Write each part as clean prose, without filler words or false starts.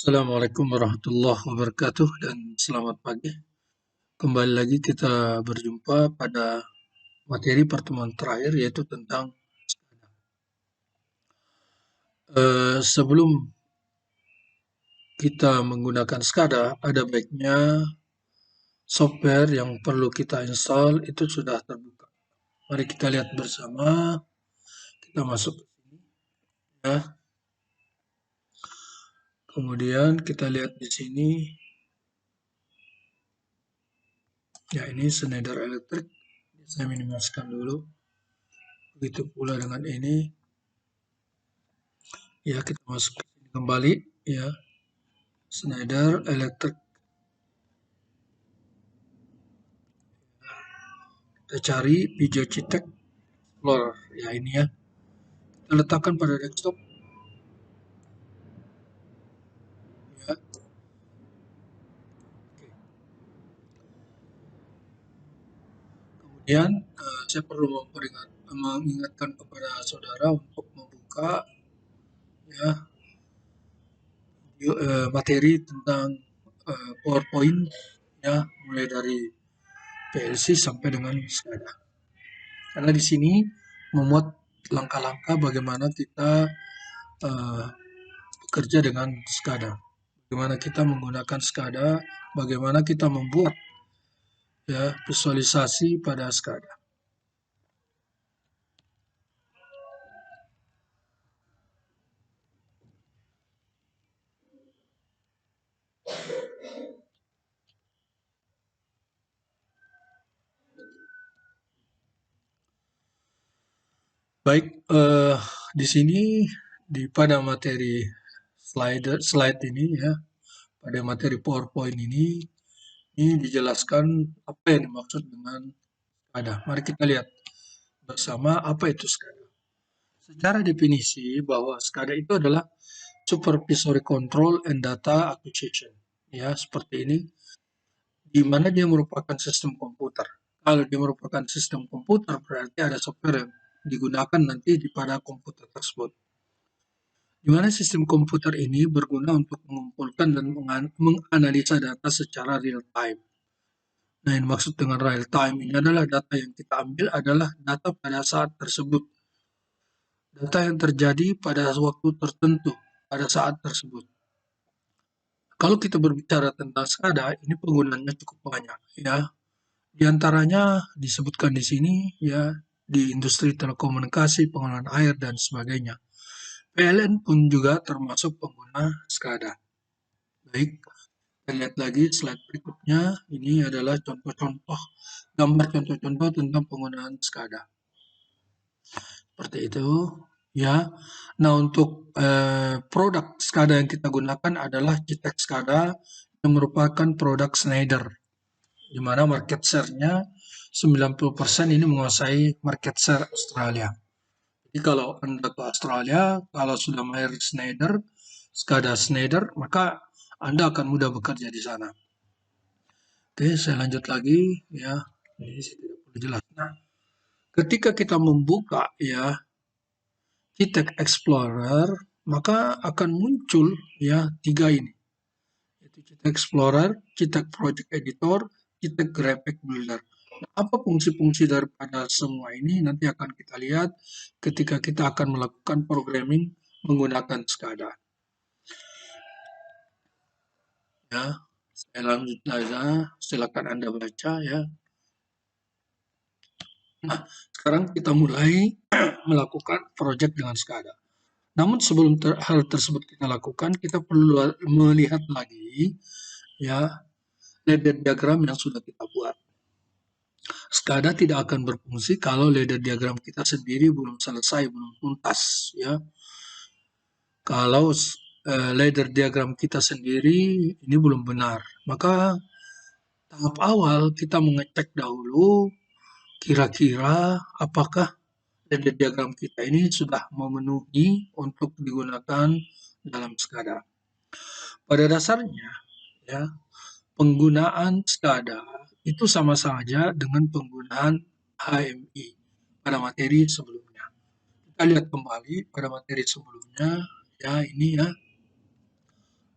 Assalamualaikum warahmatullahi wabarakatuh dan selamat pagi. Kembali lagi kita berjumpa pada materi pertemuan terakhir yaitu tentang SCADA. Sebelum kita menggunakan SCADA, ada baiknya software yang perlu kita install itu sudah terbuka. Mari kita lihat bersama. Kita masuk ke sini ya. Kemudian kita lihat di sini. Ya, ini Schneider Electric. Saya minimaliskan dulu. Begitu pula dengan ini. Ya, kita masuk ke sini kembali ya. Schneider Electric. Kita cari video Citek Explorer. Ya, ini ya. Kita letakkan pada desktop. Ya. Oke. Kemudian saya perlu mengingatkan kepada saudara untuk membuka ya materi tentang PowerPoint ya, mulai dari PLC sampai dengan SCADA. Karena di sini memuat langkah-langkah bagaimana kita bekerja dengan SCADA. Bagaimana kita menggunakan SCADA, bagaimana kita membuat ya visualisasi pada SCADA. Baik, di sini pada materi slide ini ya, pada materi PowerPoint ini dijelaskan apa yang dimaksud dengan SCADA. Mari kita lihat bersama apa itu SCADA. Secara definisi bahwa SCADA itu adalah Supervisory Control and Data Acquisition. Ya, seperti ini, di mana dia merupakan sistem komputer. Kalau dia merupakan sistem komputer, berarti ada software yang digunakan nanti pada komputer tersebut. Di mana sistem komputer ini berguna untuk mengumpulkan dan menganalisa data secara real time. Nah, yang maksud dengan real time ini adalah data yang kita ambil adalah data pada saat tersebut. Data yang terjadi pada waktu tertentu, pada saat tersebut. Kalau kita berbicara tentang SCADA, ini penggunaannya cukup banyak ya. Di antaranya disebutkan di sini ya, di industri telekomunikasi, pengelolaan air dan sebagainya. PLN pun juga termasuk pengguna SCADA. Baik, kita lihat lagi slide berikutnya. Ini adalah contoh-contoh, gambar contoh-contoh tentang penggunaan SCADA. Seperti itu ya. Nah, untuk produk SCADA yang kita gunakan adalah Citek SCADA yang merupakan produk Schneider, di mana market share-nya 90% ini menguasai market share Australia. Jadi kalau Anda ke Australia, kalau sudah mahir Schneider, SCADA Schneider, maka Anda akan mudah bekerja di sana. Oke, saya lanjut lagi ya. Ini saya tidak perlu jelas. Nah, ketika kita membuka ya Citek Explorer, maka akan muncul ya 3 ini. Yaitu Citek Explorer, Citek Project Editor, Citek Graphic Builder. Nah, apa fungsi-fungsi daripada semua ini nanti akan kita lihat ketika kita akan melakukan programming menggunakan SCADA. Ya, saya lanjut saja, silakan Anda baca ya. Nah, sekarang kita mulai melakukan project dengan SCADA. Namun sebelum hal tersebut kita lakukan, kita perlu melihat lagi ya ladder diagram yang sudah kita buat. SCADA tidak akan berfungsi kalau ladder diagram kita sendiri belum selesai, belum tuntas ya. Kalau ladder diagram kita sendiri ini belum benar, maka tahap awal kita mengecek dahulu kira-kira apakah ladder diagram kita ini sudah memenuhi untuk digunakan dalam SCADA. Pada dasarnya ya, penggunaan SCADA itu sama saja dengan penggunaan HMI pada materi sebelumnya. Kita lihat kembali pada materi sebelumnya ya, ini ya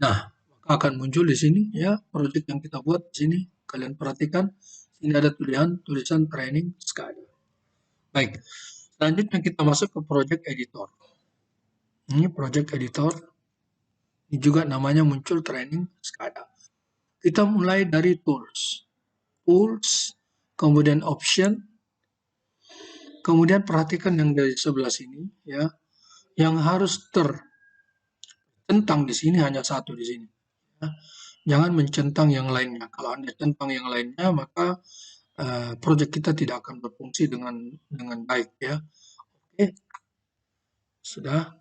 Nah, maka akan muncul di sini ya project yang kita buat di sini. Kalian perhatikan, ini ada tulisan training SCADA. Baik, selanjutnya kita masuk ke project editor. Ini project editor, ini juga namanya muncul training SCADA. Kita mulai dari tools, kemudian option, kemudian perhatikan yang dari sebelah sini ya, yang harus tercentang di sini hanya satu di sini. Ya. Jangan mencentang yang lainnya. Kalau Anda centang yang lainnya, maka project kita tidak akan berfungsi dengan baik ya. Oke, sudah.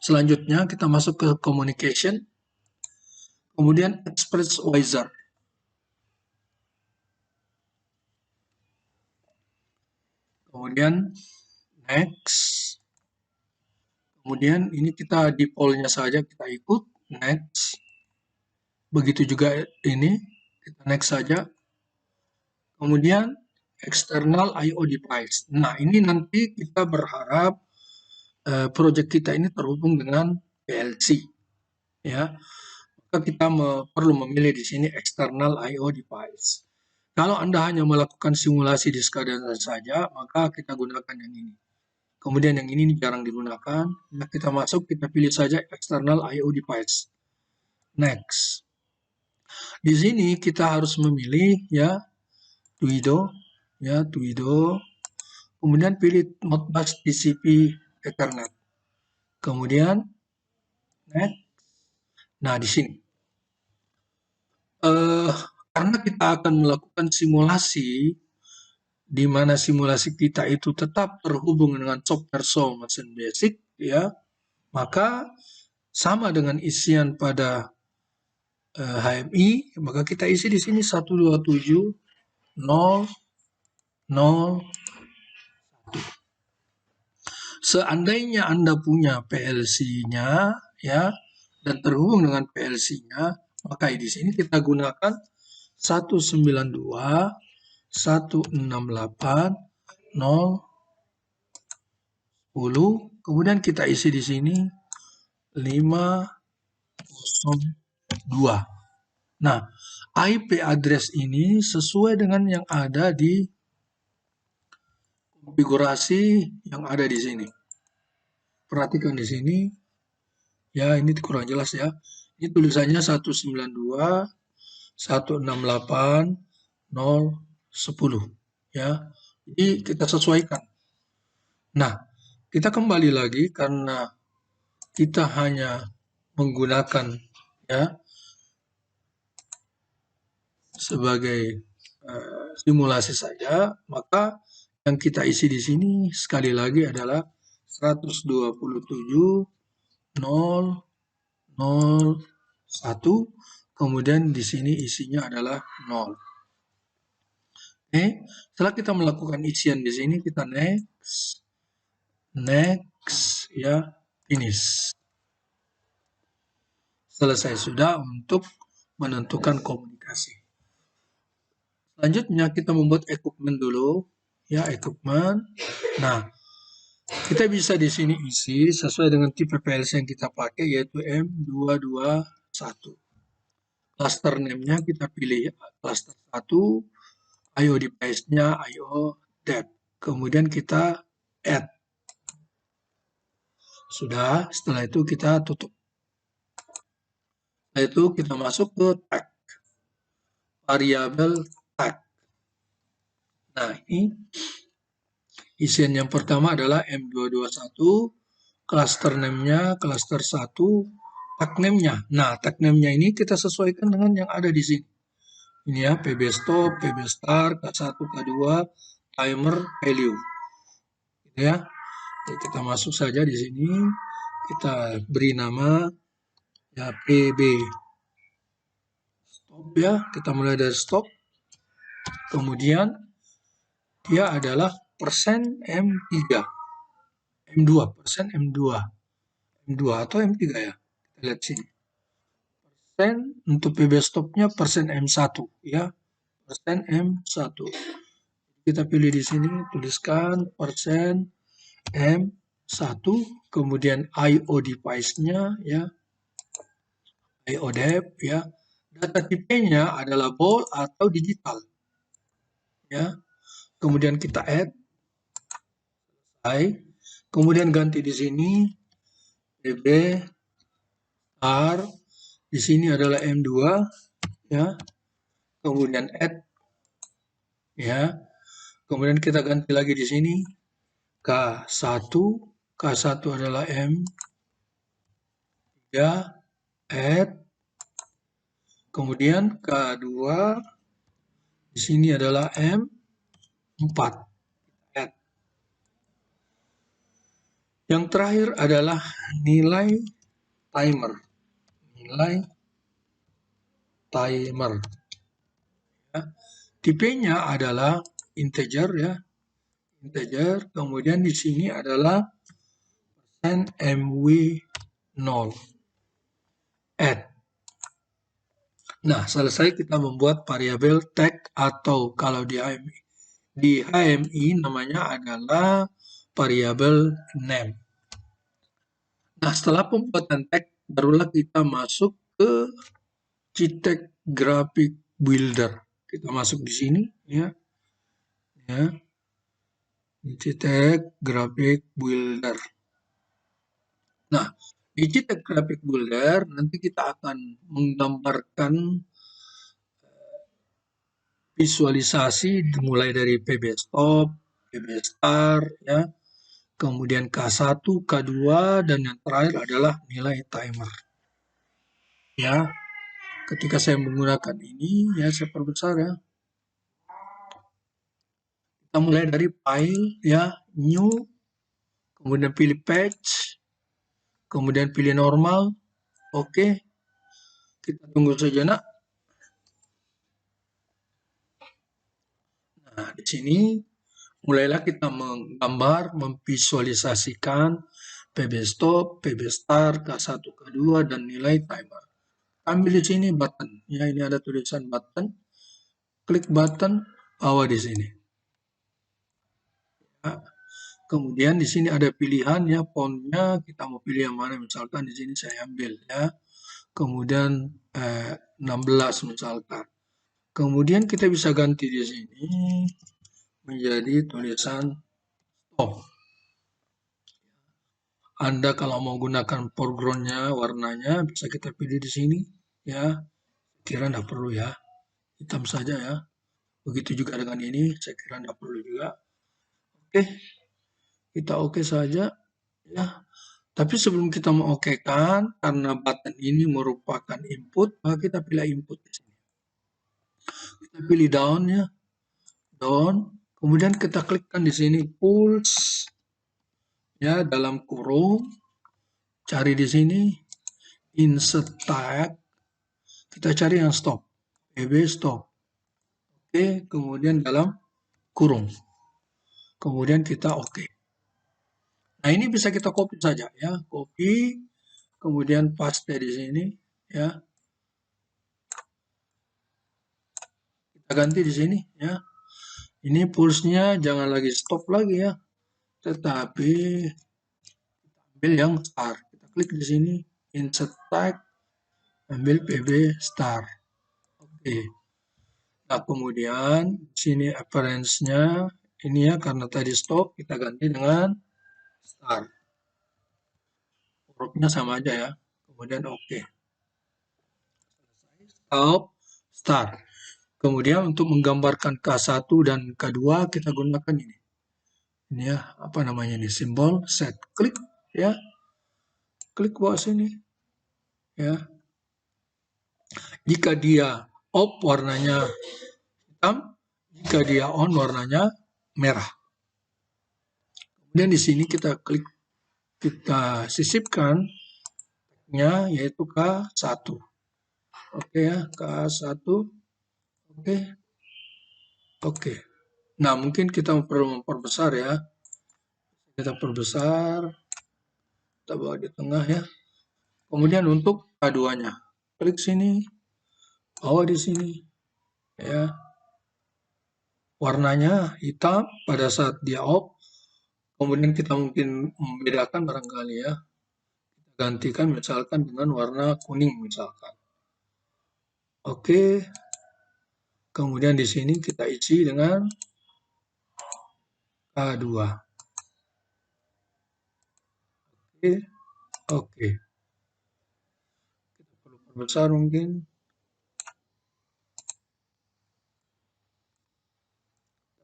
Selanjutnya kita masuk ke communication, kemudian express wiser. Kemudian next. Kemudian ini kita default-nya saja kita ikut next. Begitu juga ini kita next saja. Kemudian external I/O device. Nah, ini nanti kita berharap project kita ini terhubung dengan PLC ya. Maka kita perlu memilih di sini external I/O device. Kalau Anda hanya melakukan simulasi di SCADA saja, maka kita gunakan yang ini. Kemudian yang ini jarang digunakan. Nah, kita masuk, kita pilih saja external I/O device. Next. Di sini kita harus memilih ya Tuido, ya Tuido. Kemudian pilih Modbus TCP Ethernet. Kemudian next. Nah, di sini. Karena kita akan melakukan simulasi, di mana simulasi kita itu tetap terhubung dengan software Mesin Basic, ya, maka sama dengan isian pada HMI, maka kita isi di sini 127.0.0.1. Seandainya Anda punya PLC-nya, ya, dan terhubung dengan PLC-nya, maka di sini kita gunakan 192.168.0.10, kemudian kita isi di sini 502. Nah, IP address ini sesuai dengan yang ada di konfigurasi yang ada di sini. Perhatikan di sini, ya ini kurang jelas ya. Ini tulisannya 192.168.0.10 ya. Jadi kita sesuaikan. Nah, kita kembali lagi karena kita hanya menggunakan ya sebagai simulasi saja, maka yang kita isi di sini sekali lagi adalah 127.0.0.1, kemudian di sini isinya adalah 0. Oke, setelah kita melakukan isian di sini, kita next, ya, finish. Selesai sudah untuk menentukan komunikasi. Selanjutnya kita membuat equipment dulu, ya equipment. Nah, kita bisa di sini isi sesuai dengan tipe PLC yang kita pakai, yaitu M221. Cluster name-nya kita pilih cluster 1, I/O device-nya I/O depth. Kemudian kita add. Sudah, setelah itu kita tutup. Setelah itu kita masuk ke tag. Variabel tag. Nah, ini isian yang pertama adalah M221, cluster name-nya, cluster 1, tag name-nya. Nah, tag name-nya ini kita sesuaikan dengan yang ada di sini. Ini ya, PB stop, PB start, K1, K2, timer, value. Gitu ya. Jadi kita masuk saja di sini, kita beri nama ya PB stop ya, kita mulai dari stop. Kemudian dia adalah persen M3. M2, persen M2. M2 atau M3 ya. Kita lihat sini. Persen untuk PB stopnya persen M1 ya. Persen M1. Kita pilih di sini, tuliskan persen M1, kemudian I/O device-nya ya. ODEP ya. Data tipenya adalah bold atau digital ya. Kemudian kita add, kemudian ganti di sini PB R, di sini adalah M2 ya. Kemudian add ya. Kemudian kita ganti lagi di sini K1, K1 adalah M ya, add. Kemudian K2 di sini adalah M4, add. Yang terakhir adalah nilai timer. Nilai timer. Ya. Tipenya adalah integer ya. Integer, kemudian di sini adalah %MW0. Add. Nah, selesai kita membuat variabel tag atau kalau di HMI namanya adalah variabel name. Nah, setelah pembuatan tag, barulah kita masuk ke JTAG Graphic Builder. Kita masuk di sini ya. JTAG Graphic Builder. Nah, di JTAG Graphic Builder nanti kita akan menggambarkan visualisasi mulai dari PB Stop, PB Start ya. Kemudian K1, K2 dan yang terakhir adalah nilai timer. Ya. Ketika saya menggunakan ini ya saya perbesar ya. Kita mulai dari file ya, new, kemudian pilih page, kemudian pilih normal. Oke. Kita tunggu sejenak. Nah, di sini mulailah kita menggambar, memvisualisasikan PB stop, PB start, K1, K2 dan nilai timer. Ambil di sini button. Ya, ini ada tulisan button. Klik button, bawa di sini. Ya. Kemudian di sini ada pilihan ya, fontnya kita mau pilih yang mana, misalkan di sini saya ambil ya. Kemudian 16 misalkan. Kemudian kita bisa ganti di sini menjadi tulisan stop. Anda kalau mau gunakan foregroundnya, warnanya bisa kita pilih di sini ya. Kira tidak perlu ya, hitam saja ya. Begitu juga dengan ini, saya kira tidak perlu juga. Oke, kita oke saja ya. Tapi sebelum kita mengokekan, karena button ini merupakan input, maka kita pilih input di sini. Kita pilih down ya, down. Kemudian kita klikkan di sini pulse ya, dalam kurung. Cari di sini insert tag. Kita cari yang stop, PB stop. Oke, kemudian dalam kurung. Kemudian kita oke. Nah, ini bisa kita copy saja ya, copy, kemudian paste di sini ya. Kita ganti di sini ya. Ini pulse-nya jangan lagi stop lagi ya, tetapi ambil yang start. Kita klik di sini, insert tag, ambil PB start. Oke. Nah, kemudian sini appearance-nya ini ya, karena tadi stop kita ganti dengan start. Hurufnya sama aja ya. Kemudian oke. Stop, start. Kemudian untuk menggambarkan K1 dan K2 kita gunakan ini. Ini ya, apa namanya ini? Simbol set. Klik ya. Klik bawah sini. Ya. Jika dia off warnanya hitam, jika dia on warnanya merah. Kemudian di sini kita klik, kita sisipkan nya yaitu K1. Oke ya, K1. Oke. Oke. Nah, mungkin kita perlu memperbesar ya. Kita perbesar. Kita bawa di tengah ya. Kemudian untuk K2-nya. Klik sini. Bawa di sini. Ya. Warnanya hitam pada saat dia off. Kemudian kita mungkin membedakan barangkali ya. Kita gantikan misalkan dengan warna kuning misalkan. Oke, kemudian di sini kita isi dengan A2. Oke, oke. Kita perlu perbesar mungkin.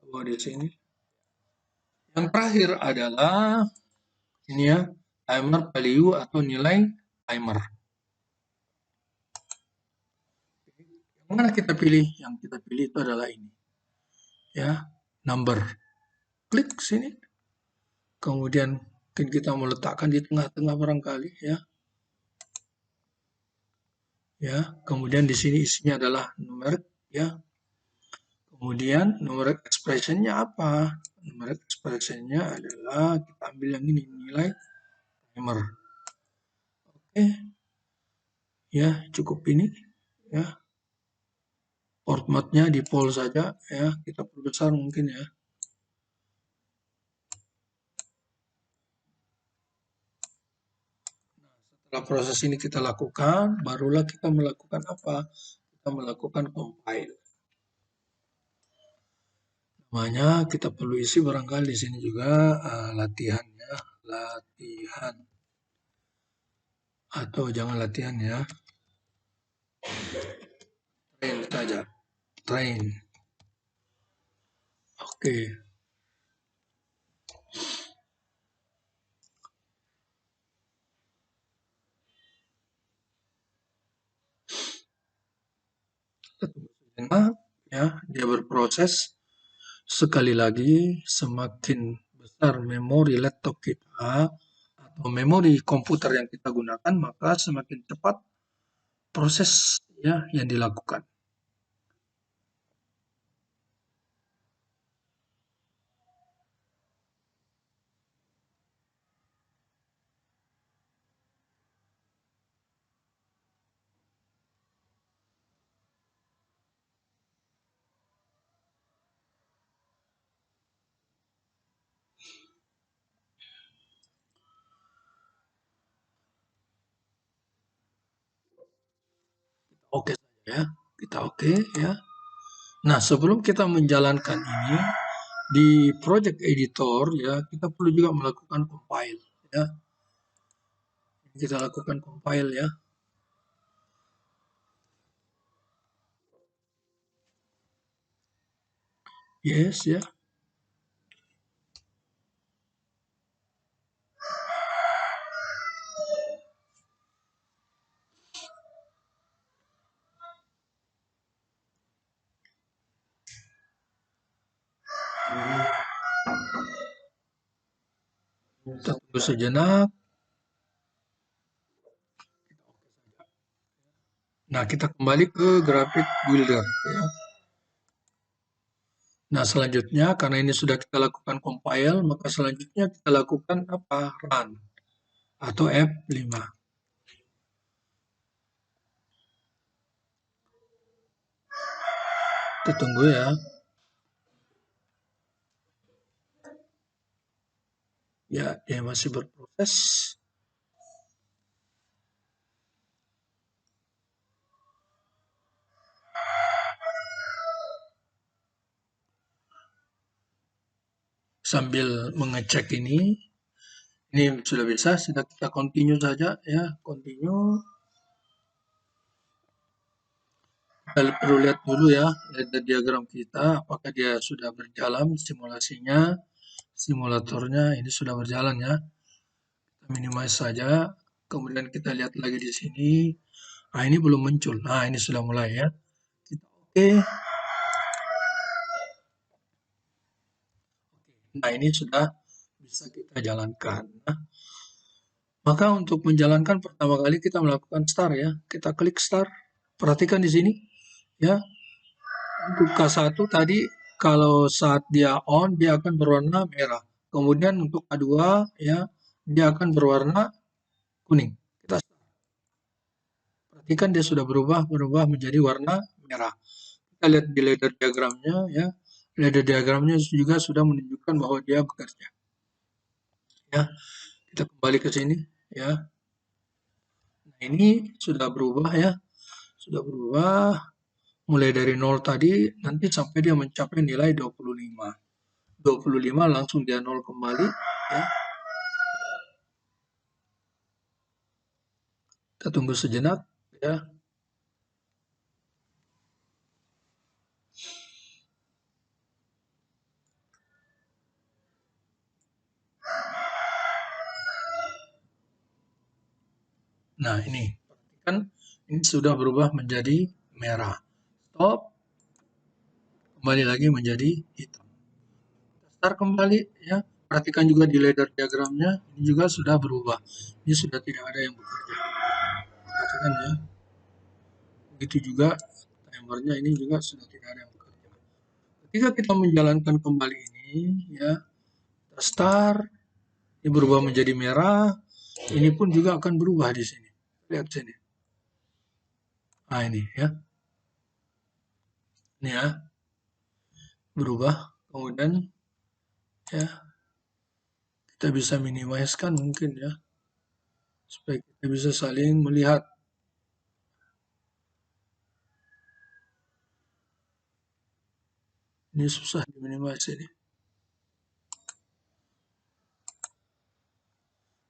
Coba di sini. Yang terakhir adalah ini ya, timer value atau nilai timer. Yang mana kita pilih? Yang kita pilih itu adalah ini. Ya, number. Klik sini. Kemudian mungkin kita mau letakkan di tengah-tengah barangkali ya. Ya, kemudian di sini isinya adalah numerik ya. Kemudian numeric expression-nya apa? Numeric expression-nya adalah kita ambil yang ini, nilai timer. Oke, ya cukup ini ya. Formatnya di poll saja ya, kita perbesar mungkin ya. Setelah proses ini kita lakukan, barulah kita melakukan apa? Kita melakukan compile. Namanya kita perlu isi barangkali di sini juga latihan ya, latihan. Atau jangan latihan ya. Train saja. Train. Oke. Sejenak ya, dia berproses. Sekali lagi, semakin besar memori laptop kita atau memori komputer yang kita gunakan, maka semakin cepat proses ya yang dilakukan. Oke saja ya, kita oke ya. Nah, sebelum kita menjalankan ini di project editor ya, kita perlu juga melakukan compile ya. Kita lakukan compile ya. Yes ya. Kita tunggu sejenak. Nah, kita kembali ke graphic builder ya. Nah, selanjutnya karena ini sudah kita lakukan compile, maka selanjutnya kita lakukan apa? Run atau F5. Kita tunggu ya. Ya, dia masih berproses. Sambil mengecek ini sudah bisa, sudah kita continue saja ya, continue. Kita perlu lihat dulu ya, lihat diagram kita, apakah dia sudah berjalan simulasinya, simulatornya ini sudah berjalan ya. Kita minimize saja, kemudian kita lihat lagi di sini. Nah, ini belum muncul. Nah, ini sudah mulai ya. Kita oke. Nah, ini sudah bisa kita jalankan. Nah, maka untuk menjalankan pertama kali kita melakukan start ya. Kita klik start. Perhatikan di sini ya. Untuk K1 tadi kalau saat dia on dia akan berwarna merah. Kemudian untuk K2 ya dia akan berwarna kuning. Kita perhatikan dia sudah berubah menjadi warna merah. Kita lihat di ladder diagramnya ya. Ladder diagramnya juga sudah menunjukkan bahwa dia bekerja. Ya, kita kembali ke sini ya. Nah, ini sudah berubah ya. Sudah berubah. mulai dari 0 tadi nanti sampai dia mencapai nilai 25. 25 langsung dia 0 kembali ya. Kita tunggu sejenak ya. Nah, ini perhatikan, ini sudah berubah menjadi merah. Stop, kembali lagi menjadi hitam. Start kembali ya. Perhatikan juga di ladder diagramnya, ini juga sudah berubah. Ini sudah tidak ada yang bekerja. Perhatikan ya. Begitu juga timernya, ini juga sudah tidak ada yang bekerja. Ketika kita menjalankan kembali ini ya, kita start, ini berubah menjadi merah, ini pun juga akan berubah di sini. Lihat sini. Nah, ini ya. Ini ya. Berubah. Kemudian ya, kita bisa minimizekan mungkin ya, supaya kita bisa saling melihat. Ini susah diminimize ini.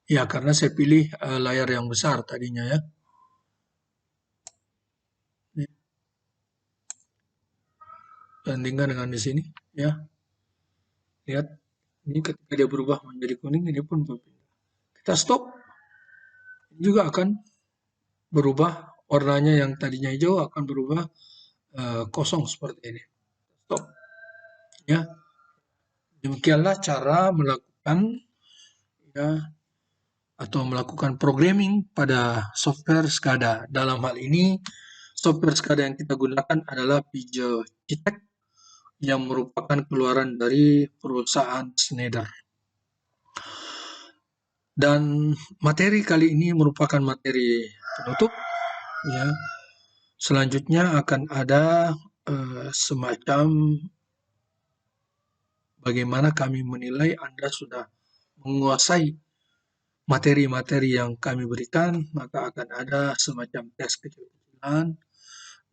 Ya, karena saya pilih layar yang besar tadinya ya. Ini, bandingkan dengan di sini ya. Lihat, ini ketika dia berubah menjadi kuning, ini pun berpindah. Kita stop, ini juga akan berubah, warnanya yang tadinya hijau akan berubah kosong seperti ini. Stop. Ya, demikianlah cara melakukan ya, atau melakukan programming pada software SCADA. Dalam hal ini, software SCADA yang kita gunakan adalah Pijo Citek yang merupakan keluaran dari perusahaan Schneider. Dan materi kali ini merupakan materi penutup. Ya. Selanjutnya akan ada semacam bagaimana kami menilai Anda sudah menguasai materi-materi yang kami berikan, maka akan ada semacam tes kecil-kecilan.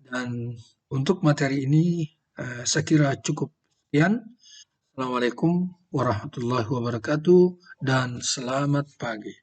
Dan untuk materi ini saya kira cukup sekian. Assalamualaikum warahmatullahi wabarakatuh dan selamat pagi.